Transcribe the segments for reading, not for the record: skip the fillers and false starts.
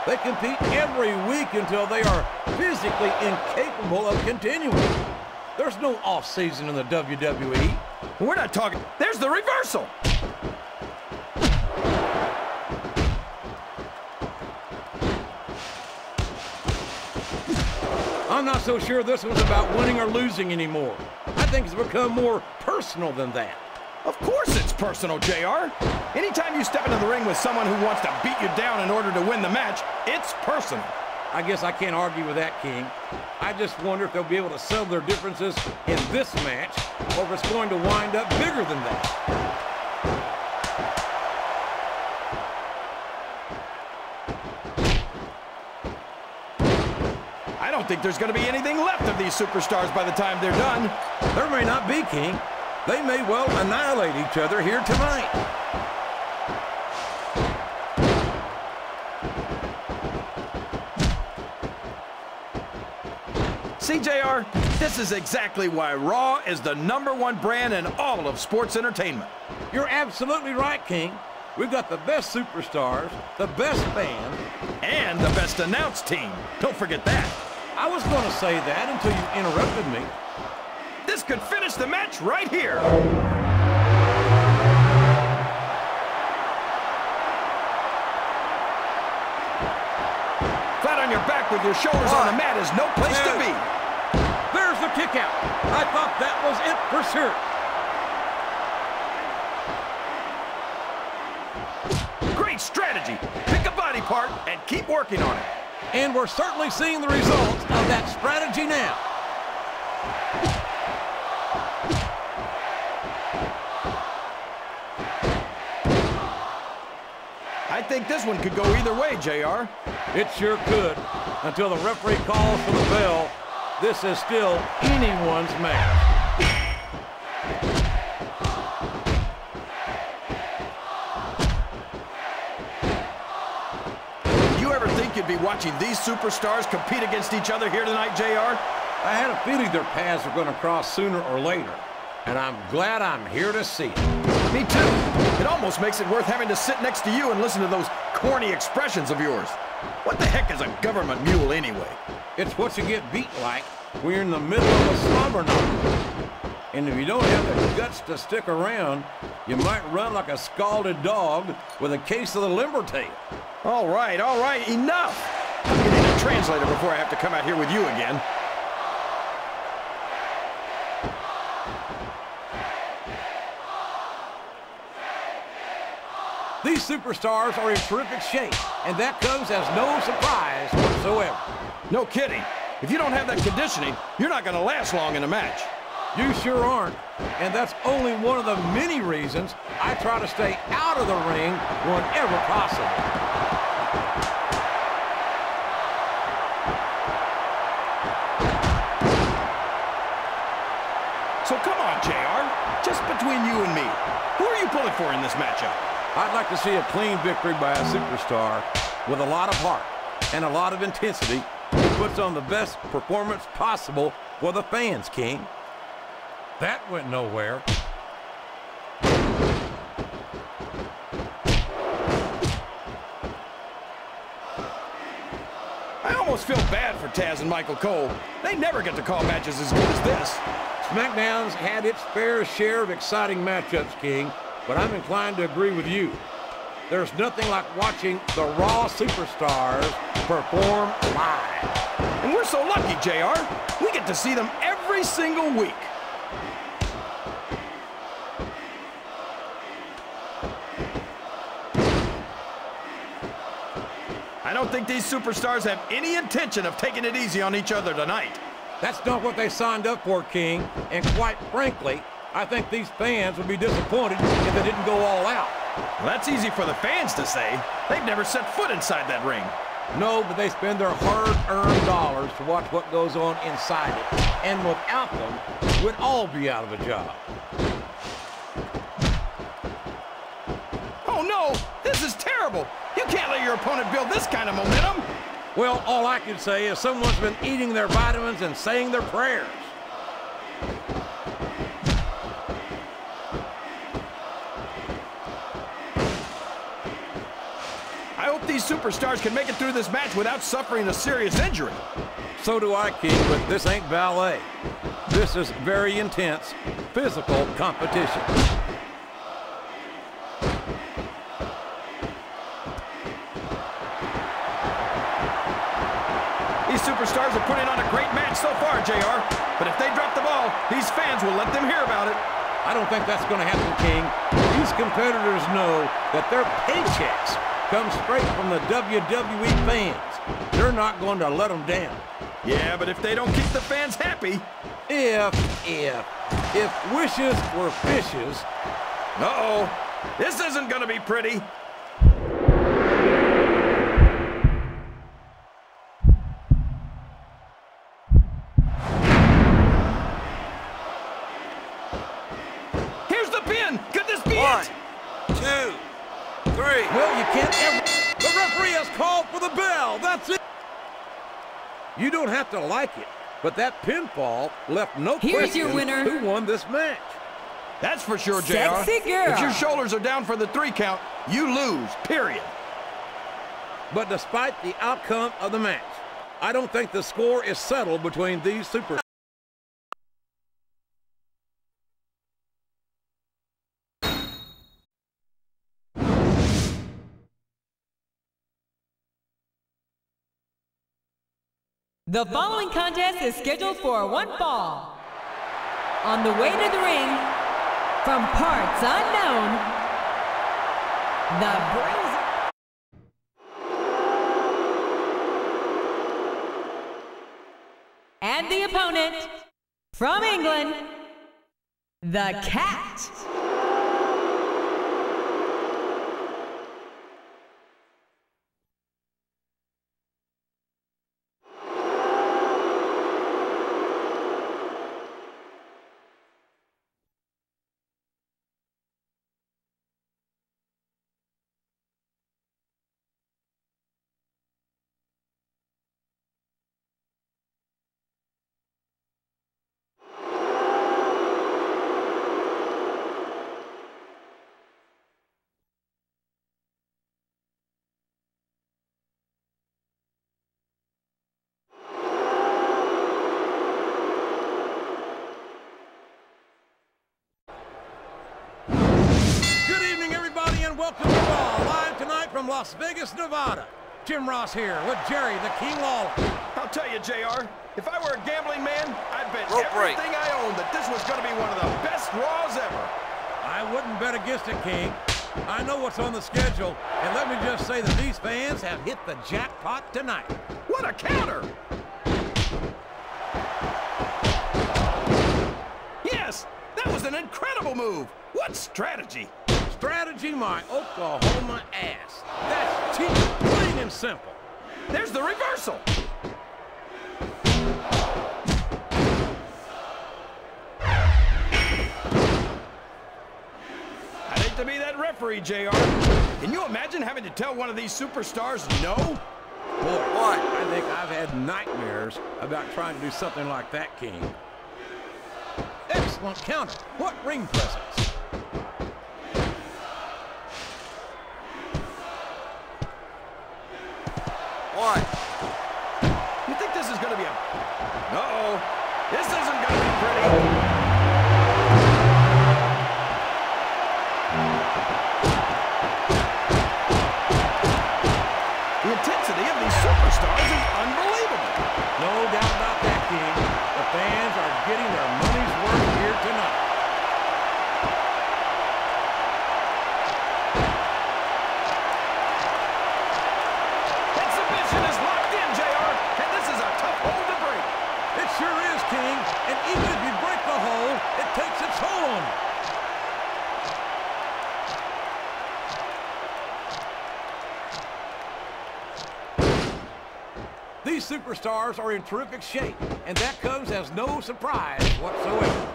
They compete every week until they are physically incapable of continuing. There's no off-season in the WWE. We're not talking. There's the reversal. I'm not so sure this was about winning or losing anymore. I think it's become more personal than that. Of course it's personal, JR. Anytime you step into the ring with someone who wants to beat you down in order to win the match, it's personal. I guess I can't argue with that, King. I just wonder if they'll be able to settle their differences in this match, or if it's going to wind up bigger than that. I don't think there's going to be anything left of these superstars by the time they're done. There may not be, King. They may well annihilate each other here tonight. See, JR, this is exactly why Raw is the #1 brand in all of sports entertainment. You're absolutely right, King. We've got the best superstars, the best fans, and the best announced team. Don't forget that. I was going to say that until you interrupted me. This could finish the match right here. Flat on your back with your shoulders on the mat is no place to be. There's the kick out. I thought that was it for sure. Great strategy. Pick a body part and keep working on it. And we're certainly seeing the results of that strategy now. I think this one could go either way, JR. It sure could. Until the referee calls for the bell, this is still anyone's match. You'd be watching these superstars compete against each other here tonight, JR? I had a feeling their paths were going to cross sooner or later, and I'm glad I'm here to see it. Me too. It almost makes it worth having to sit next to you and listen to those corny expressions of yours. What the heck is a government mule anyway? It's what you get beat like when you're in the middle of a slobber knock. And if you don't have the guts to stick around, you might run like a scalded dog with a case of the limber tail. All right, enough! I'm getting a translator before I have to come out here with you again. These superstars are in terrific shape, and that comes as no surprise whatsoever. No kidding. If you don't have that conditioning, you're not going to last long in a match. You sure aren't. And that's only one of the many reasons I try to stay out of the ring whenever possible. So come on, JR. Just between you and me, who are you pulling for in this matchup? I'd like to see a clean victory by a superstar with a lot of heart and a lot of intensity who puts on the best performance possible for the fans, King. That went nowhere. I almost feel bad for Taz and Michael Cole. They never get to call matches as good as this. SmackDown's had its fair share of exciting matchups, King, but I'm inclined to agree with you. There's nothing like watching the Raw superstars perform live. And we're so lucky, JR. We get to see them every single week. I don't think these superstars have any intention of taking it easy on each other tonight. That's not what they signed up for, King, and quite frankly, I think these fans would be disappointed if they didn't go all out. Well, that's easy for the fans to say. They've never set foot inside that ring. No, but they spend their hard-earned dollars to watch what goes on inside it. And without them, we'd all be out of a job. Oh, no! This is terrible! You can't let your opponent build this kind of momentum! Well, all I can say is someone's been eating their vitamins and saying their prayers. these superstars can make it through this match without suffering a serious injury. So do I, King, but this ain't ballet. This is very intense, physical competition. These superstars are putting on a great match so far, JR. But if they drop the ball, these fans will let them hear about it. I don't think that's going to happen, King. These competitors know that their paychecks come straight from the WWE fans. They're not going to let them down. Yeah, but if they don't keep the fans happy... If wishes were fishes... Uh-oh. This isn't going to be pretty. Here's the pin. Could this be it? 1, 2, 3. Well, you can't ever... The referee has called for the bell. That's it. You don't have to like it, but that pinfall left no question your winner. Who won this match. That's for sure, JR. Sexy girl. If your shoulders are down for the 3 count, you lose, period. But despite the outcome of the match, I don't think the score is settled between these super... The following contest is scheduled for 1 fall. On the way to the ring, from parts unknown, the Bruiser. And the opponent, from England, the Cat. Welcome to Raw, live tonight from Las Vegas, Nevada. Jim Ross here with Jerry the King Lawler. I'll tell you, JR, if I were a gambling man, I'd bet Rope break. everything I own that this was going to be one of the best Raws ever. I wouldn't bet against it, King. I know what's on the schedule, and let me just say that these fans have hit the jackpot tonight. What a counter! Yes, that was an incredible move. What strategy? Strategy, my Oklahoma ass. That's cheap, plain and simple. There's the reversal. I'd hate to be that referee, JR. Can you imagine having to tell one of these superstars no? Boy, what? I think I've had nightmares about trying to do something like that, King. Excellent counter. What ring presence. One. You think this is going to be a... Uh-oh. This isn't going to be pretty. The intensity of these superstars is unbelievable. No doubt about that, King. The fans are getting their money's worth here tonight. King, and even if you break the hole, it takes its toll on you. These superstars are in terrific shape, and that comes as no surprise whatsoever.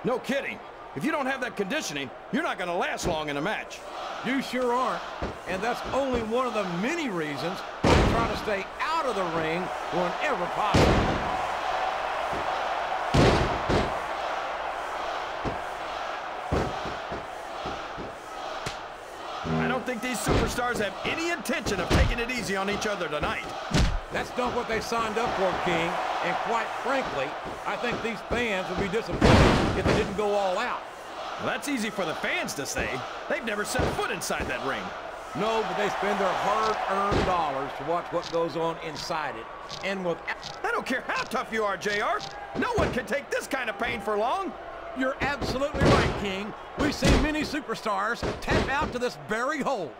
No kidding. If you don't have that conditioning, you're not going to last long in a match. You sure aren't, and that's only one of the many reasons I try to stay out of the ring whenever possible. think these superstars have any intention of taking it easy on each other tonight. That's not what they signed up for, King. And quite frankly, I think these fans would be disappointed if they didn't go all out. Well, that's easy for the fans to say. They've never set foot inside that ring. No, but they spend their hard-earned dollars to watch what goes on inside it. And with... I don't care how tough you are, JR. No one can take this kind of pain for long. You're absolutely right, King. We've seen many superstars tap out to this very hole.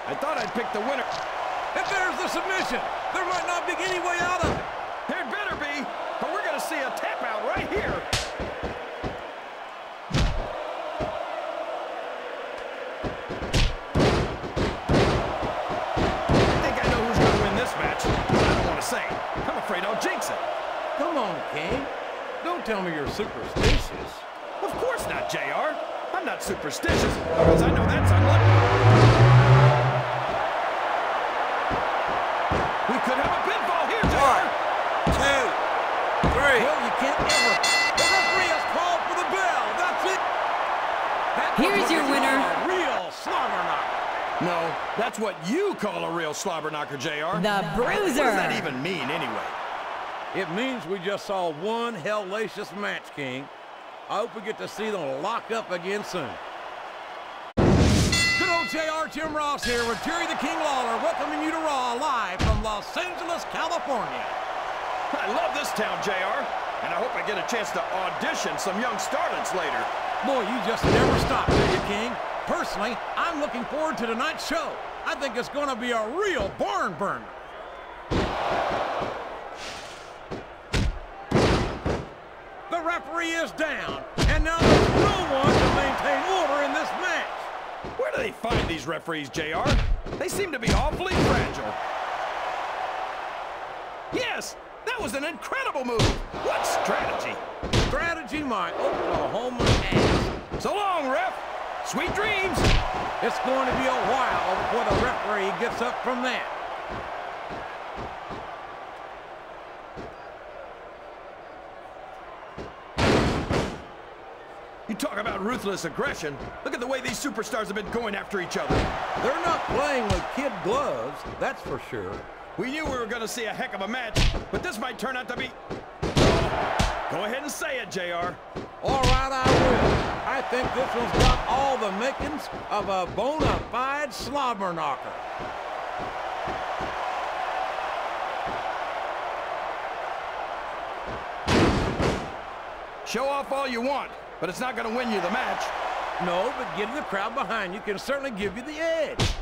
I thought I'd pick the winner. And there's the submission. There might not be any way out of it. There'd better be, but we're going to see a tap out right here. I think I know who's going to win this match, but I don't want to say. I'm afraid I'll jinx it. Come on, King. Don't tell me you're superstitious. Of course not, JR. I'm not superstitious, because I know that's unlucky. We could have a pinfall here, JR. 1, 2, 3. Well, you can't ever. The referee has called for the bell. That's it. Here's your winner. A real slobber knocker. No, that's what you call a real slobber knocker, JR. The Bruiser. What does that even mean, anyway? It means we just saw one hellacious match, King. I hope we get to see them lock up again soon. Good old JR, Jim Ross here with Jerry the King Lawler, welcoming you to Raw live from Los Angeles, California. I love this town, JR, and I hope I get a chance to audition some young starlets later. Boy, you just never stop, do you, King? Personally, I'm looking forward to tonight's show. I think it's going to be a real barn burner. The referee is down, and now there's no one to maintain order in this match. Where do they find these referees, JR? They seem to be awfully fragile. Yes, that was an incredible move. What strategy? Strategy, my Oklahoma ass. So long, ref. Sweet dreams. It's going to be a while before the referee gets up from that. You talk about ruthless aggression. Look at the way these superstars have been going after each other. They're not playing with kid gloves, that's for sure. We knew we were going to see a heck of a match, but this might turn out to be... Go ahead and say it, JR. All right, I will. I think this one's got all the makings of a bona fide slobber knocker. Show off all you want, but it's not going to win you the match. No, but getting the crowd behind you can certainly give you the edge.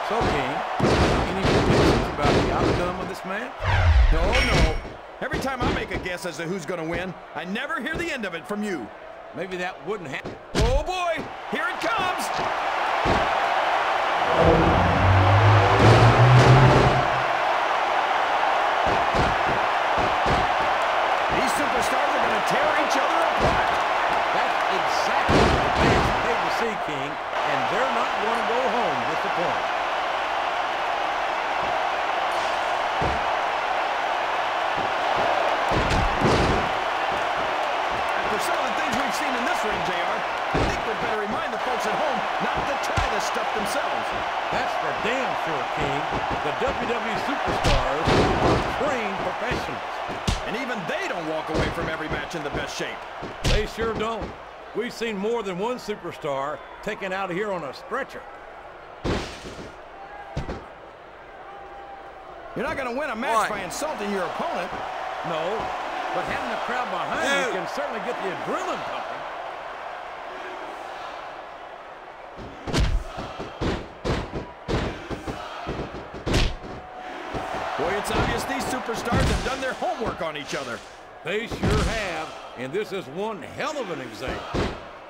So, King, any predictions about the outcome of this match? No. Every time I make a guess as to who's going to win, I never hear the end of it from you. Maybe that wouldn't happen. Oh, boy! Here it comes! These superstars are going to tear each other apart. That's exactly what the fans paid to see, King, and they're not going to go home disappointed. After some of the things we've seen in this ring, JR, I think we'd better remind the folks at home not to try this stuff themselves. That's for damn sure, King. The WWE superstars are trained professionals. And even they don't walk away from every match in the best shape. They sure don't. We've seen more than one superstar taken out of here on a stretcher. You're not going to win a match by insulting your opponent. No, but having the crowd behind you can certainly get the adrenaline pumping. Boy, it's obvious these superstars have done their homework on each other. They sure have, and this is one hell of an exam.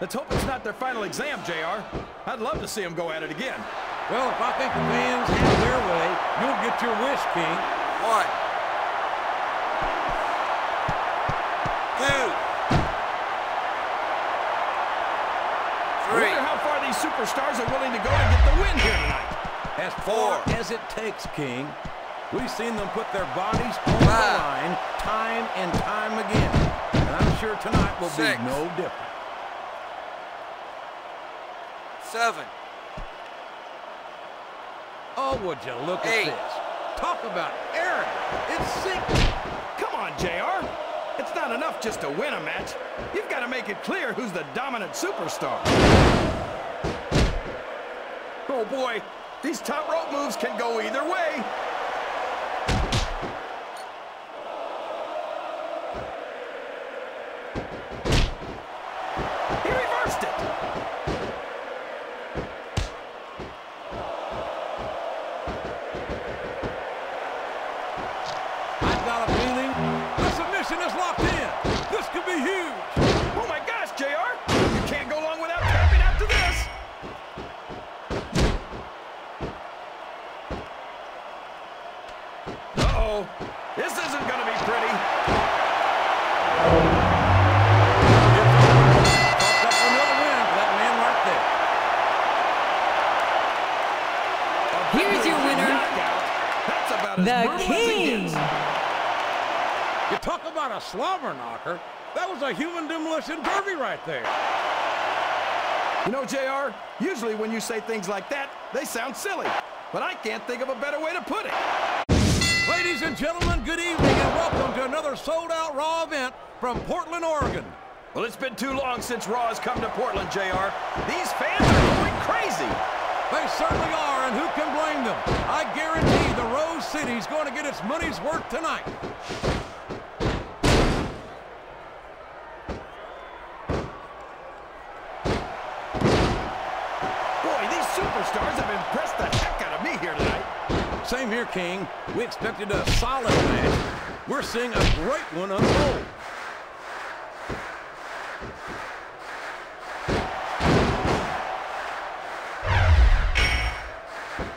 Let's hope it's not their final exam, JR. I'd love to see them go at it again. Well, if I think the fans have their way, you'll get your wish, King. 1, 2, 3. I wonder how far these superstars are willing to go to get the win here tonight? As far as it takes, King. We've seen them put their bodies on the line time and time again. And I'm sure tonight will be no different. 7. Oh, would you look at this. Talk about arrogant. It's sinking. Come on, JR. It's not enough just to win a match. You've got to make it clear who's the dominant superstar. Oh, boy. These top rope moves can go either way. He reversed it. I've got a feeling the submission is locked in. This could be huge. Oh, my gosh, JR. You can't go long without tapping out to this. Uh-oh. This isn't going to be pretty. Chalked up for another win for that man right there. Here's your winner, That's about as the brutal as it King. gets. You talk about a slobber knocker. That was a human demolition derby right there. You know, JR, usually when you say things like that, they sound silly. But I can't think of a better way to put it. Ladies and gentlemen, good evening and welcome to another sold-out Raw event from Portland, Oregon. Well, it's been too long since Raw has come to Portland, JR. These fans are going crazy. They certainly are, and who can blame them? I guarantee the Rose City's going to get its money's worth tonight. Boy, these superstars have impressed the heck out of me here tonight. Same here, King. We expected a solid match. We're seeing a great one unfold.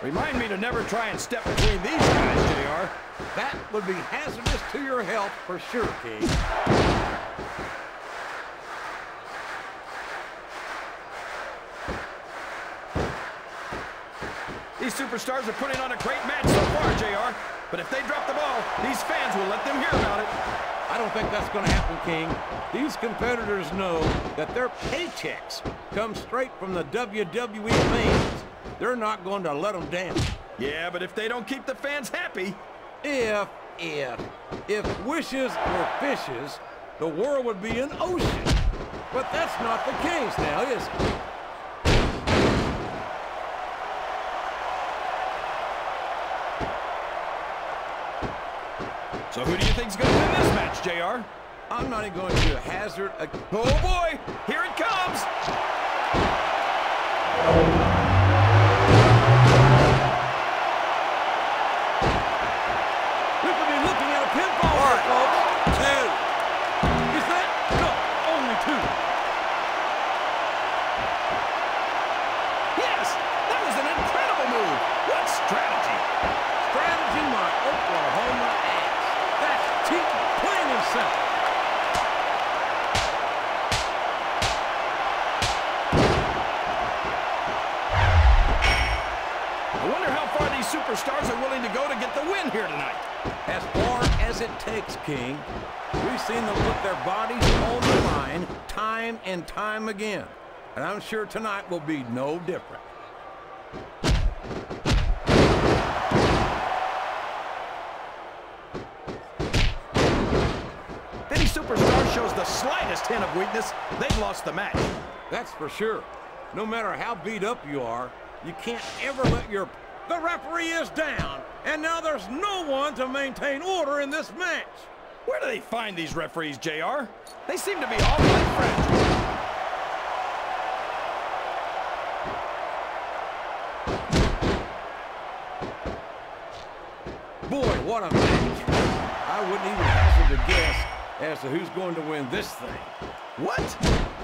Remind me to never try and step between these guys, JR. That would be hazardous to your health for sure, King. These superstars are putting on a great match so far, JR. But if they drop the ball, these fans will let them hear about it. I don't think that's going to happen, King. These competitors know that their paychecks come straight from the WWE fans. They're not going to let them down. Yeah, but if they don't keep the fans happy... If wishes were fishes, the world would be an ocean. But that's not the case now, is it? So who do you think's going to win this match, JR? I'm not even going to hazard a... Oh, boy! Here it comes! We could be looking at a pinfall here, folks. 2. Is that? No, only 2. Yes! That was an incredible move! What strategy! Strategy, my Oklahoma ass. That's cheating, plain and simple. I wonder how far these superstars are willing to go to get the win here tonight. As far as it takes, King. We've seen them put their bodies on the line time and time again. And I'm sure tonight will be no different. If any superstar shows the slightest hint of weakness, they've lost the match. That's for sure. No matter how beat up you are, you can't ever let your... The referee is down, and now there's no one to maintain order in this match. Where do they find these referees, JR? They seem to be awfully fragile. Boy, what a match. I wouldn't even hazard a guess as to who's going to win this thing. What?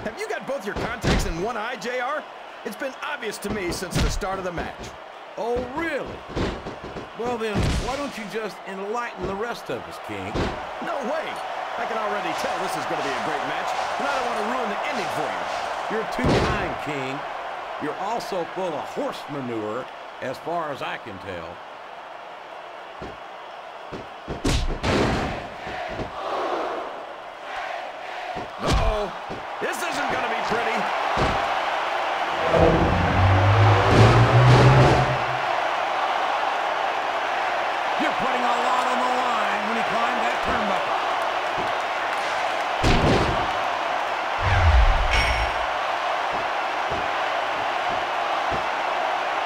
Have you got both your contacts in one eye, JR? It's been obvious to me since the start of the match. Oh, really? Well then, why don't you just enlighten the rest of us, King? No way. I can already tell this is going to be a great match, and I don't want to ruin the ending for you. You're too kind, King. you're also full of horse manure, as far as I can tell. Uh-oh. This isn't going to be pretty. You're putting a lot on the line when you climb that turnbuckle.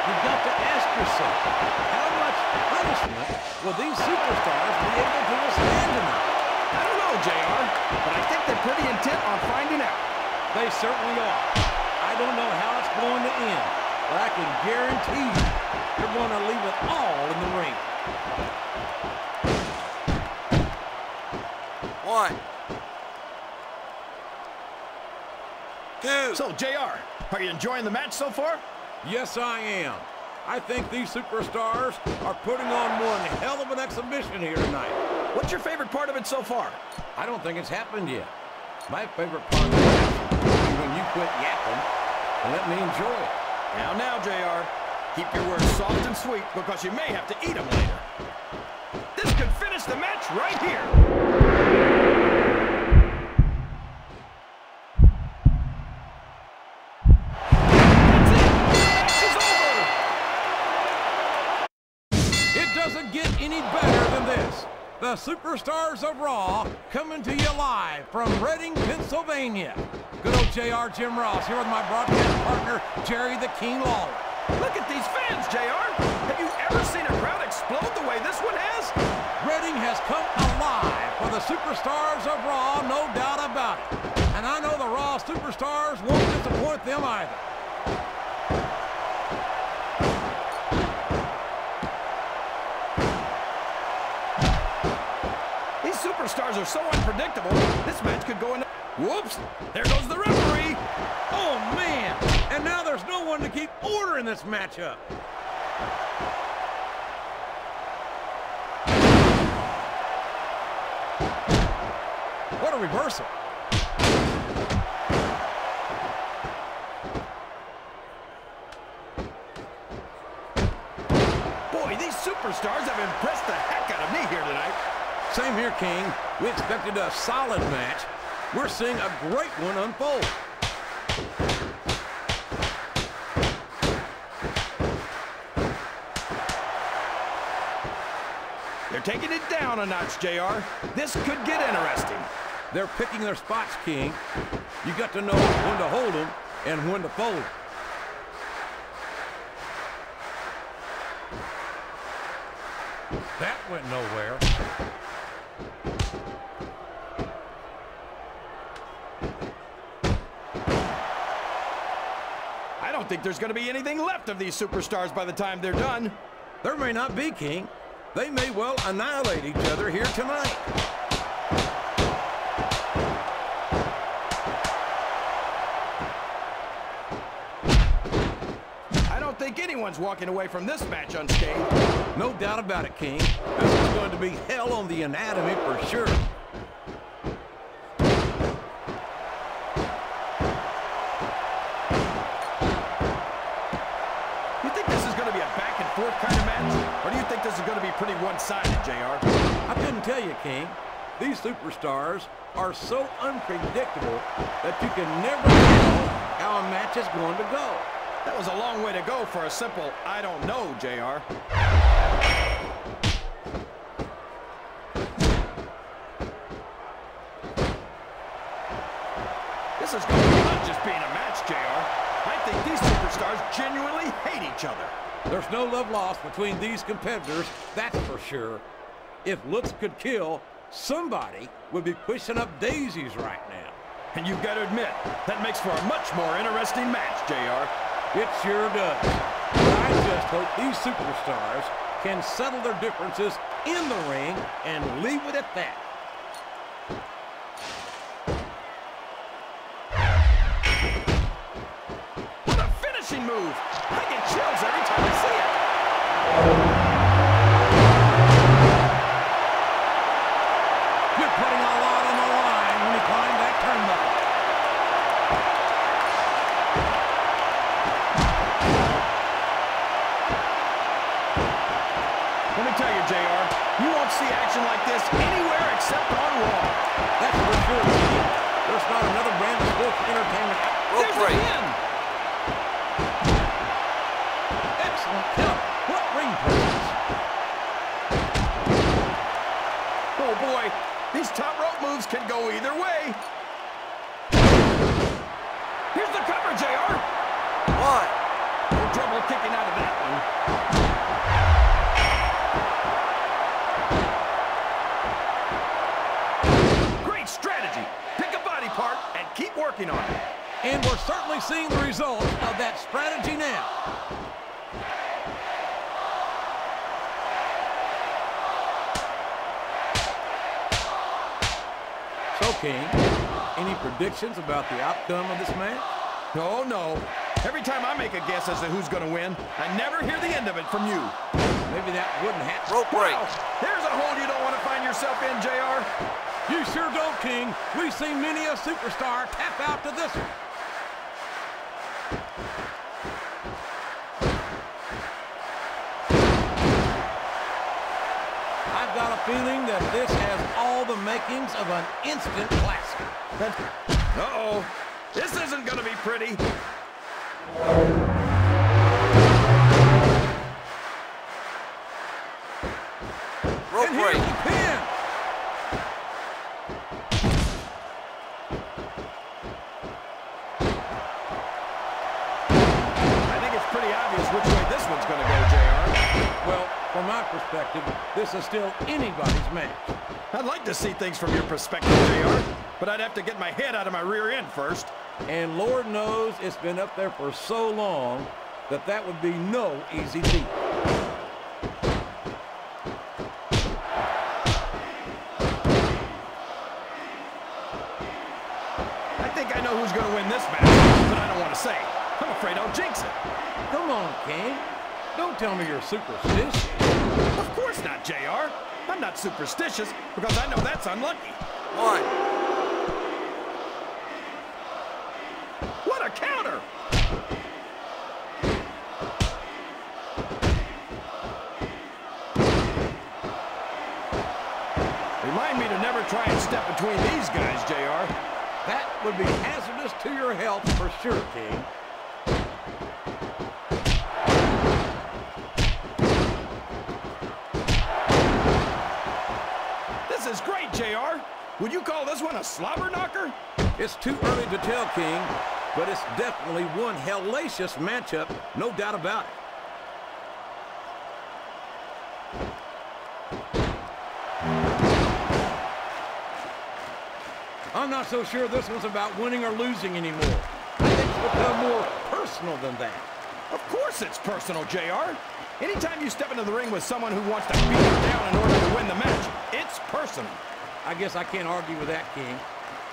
You've got to ask yourself, how much punishment will these superstars be able to withstand tonight? I don't know, JR, but I think they're pretty intent on finding out. They certainly are. I don't know how it's going to end, but I can guarantee you they're going to leave it all in the ring. 1, 2. So, JR, are you enjoying the match so far? Yes, I am. I think these superstars are putting on one hell of an exhibition here tonight. What's your favorite part of it so far? I don't think it's happened yet. My favorite part of the match is when you quit yapping and let me enjoy it. Now, JR, keep your words soft and sweet because you may have to eat them later. This could finish the match right here. The Superstars of Raw coming to you live from Reading, Pennsylvania. Good old JR Jim Ross here with my broadcast partner, Jerry the King Lawler. Look at these fans, JR. Have you ever seen a crowd explode the way this one has? Reading has come alive for the Superstars of Raw, no doubt about it. And I know the Raw Superstars won't disappoint them either. Superstars are so unpredictable, this match could go in. Whoops! There goes the referee! Oh, man! And now there's no one to keep order in this matchup. What a reversal. Boy, these superstars have impressed the heck out of me here tonight. Same here, King. We expected a solid match. We're seeing a great one unfold. They're taking it down a notch, JR. This could get interesting. They're picking their spots, King. You got to know when to hold them and when to fold them. That went nowhere. I don't think there's going to be anything left of these superstars by the time they're done. There may not be, King. They may well annihilate each other here tonight. I don't think anyone's walking away from this match unscathed. No doubt about it, King. This is going to be hell on the anatomy for sure. Kind of match? Or do you think this is going to be pretty one-sided, JR? I couldn't tell you, King. These superstars are so unpredictable that you can never tell how a match is going to go. That was a long way to go for a simple, I don't know, JR. This is going beyond just being a match, JR. I think these superstars genuinely hate each other. There's no love lost between these competitors, that's for sure. If looks could kill, somebody would be pushing up daisies right now. And you've got to admit, that makes for a much more interesting match, JR. It sure does. I just hope these superstars can settle their differences in the ring and leave it at that. What a finishing move! I get chills every time I see it. You're putting a lot on the line when you climb that turnbuckle. see action like this anywhere except on Raw. That's for sure. There's not another brand of sports entertainment. Rope break. Excellent count. What ring presence. Oh boy, these top rope moves can go either way. Here's the cover, JR. One. No trouble kicking out of that one. Great strategy. Pick a body part and keep working on it. And we're certainly seeing the results of that strategy now. So, King, any predictions about the outcome of this match? Oh, no. Every time I make a guess as to who's going to win, I never hear the end of it from you. Maybe that wouldn't happen. Rope break. Wow, there's a hole you don't want to find yourself in, JR. You sure don't, King. We've seen many a superstar tap out to this one. I've got a feeling that this has all the makings of an instant classic. Uh-oh. This isn't going to be pretty. Rope And here's break. the pin. I think it's pretty obvious which way this one's going to go, JR. Well, from my perspective, this is still anybody's match. I'd like to see things from your perspective, JR, but I'd have to get my head out of my rear end first. And Lord knows it's been up there for so long that that would be no easy feat. I think I know who's going to win this match, but I don't want to say. I'm afraid I'll jinx it. Come on, King. Don't tell me you're superstitious. Of course not, JR. I'm not superstitious because I know that's unlucky. One. What a counter! Remind me to never try and step between these guys, JR. That would be hazardous to your health for sure, King. This is great, JR. Would you call this one a slobber knocker? It's too early to tell, King, but it's definitely one hellacious matchup, no doubt about it. I'm not so sure this one's about winning or losing anymore. I think it's become more personal than that. Of course it's personal, JR. Anytime you step into the ring with someone who wants to beat you down in order to win the match, it's personal. I guess I can't argue with that, King.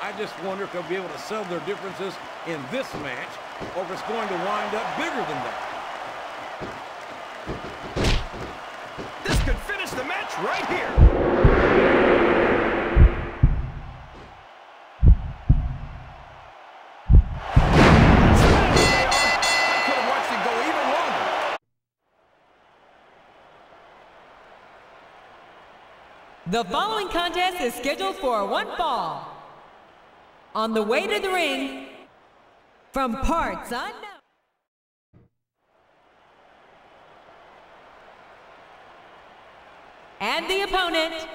I just wonder if they'll be able to settle their differences in this match, or if it's going to wind up bigger than that. This could finish the match right here. I could have watched it go even longer. The following contest is scheduled for one fall. On the way to the ring, from parts unknown. And the opponent,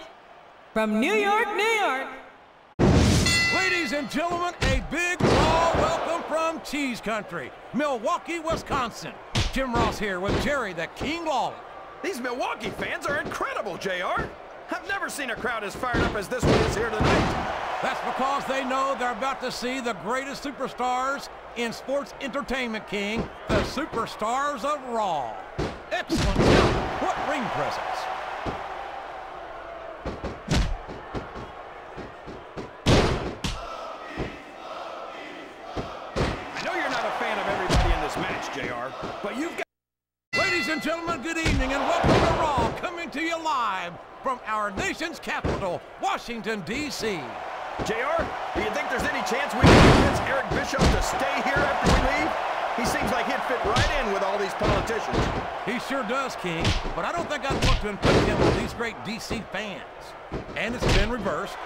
from New York, New York. Ladies and gentlemen, a big raw welcome from Cheese Country, Milwaukee, Wisconsin. Jim Ross here with Jerry the King Lawler. These Milwaukee fans are incredible, JR. I've never seen a crowd as fired up as this one is here tonight. That's because they know they're about to see the greatest superstars in sports entertainment, King, the superstars of Raw. Excellent job. What ring presence. I know you're not a fan of everybody in this match, JR, but you've got... Ladies and gentlemen, good evening and welcome to Raw, coming to you live from our nation's capital, Washington, D.C. JR, do you think there's any chance we can convince Eric Bischoff to stay here after we leave? He seems like he'd fit right in with all these politicians. He sure does, King, but I don't think I'd want to inflict him with these great DC fans. And it's been reversed.